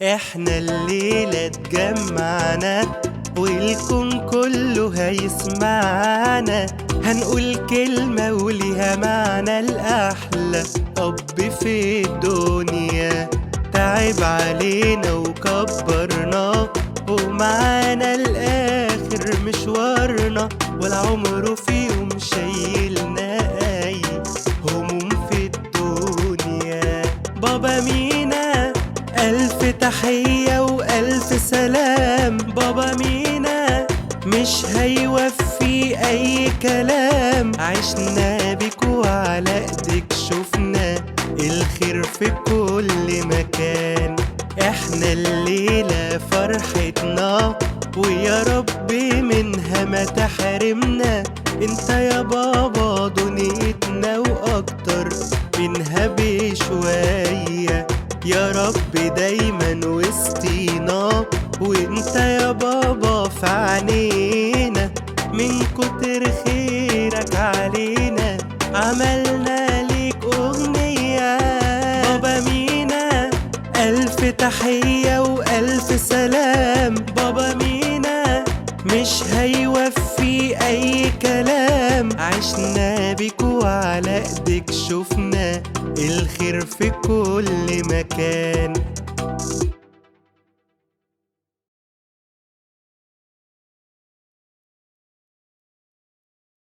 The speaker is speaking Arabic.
احنا الليلة اتجمعنا والكون كله هيسمعنا، هنقول كلمة وليها معنى الأحلى أب في الدنيا. تعب علينا وكبرنا ومعانا الآخر مشوارنا، ولا عمره في يوم شايلنا أي هموم في الدنيا. بابا مينا ألف تحية وألف سلام، بابا مينا مش هيوفي أي كلام، عشنا بيك وعلى ايدك شفنا الخير في كل مكان. احنا الليلة فرحتنا ويا رب منها ما تحرمنا، انت يا بابا دنيتنا واكتر منها بشوية، يا رب دايما وسطينا وانت يا بابا في عينينا، من كتر خيرك علينا عملنا ليك اغنية. بابا مينا ألف تحية وألف سلام، بابا مينا مش هيوفي أي كلام، عشنا بيك وعلى ايدك شفنا الخير في كل مكان.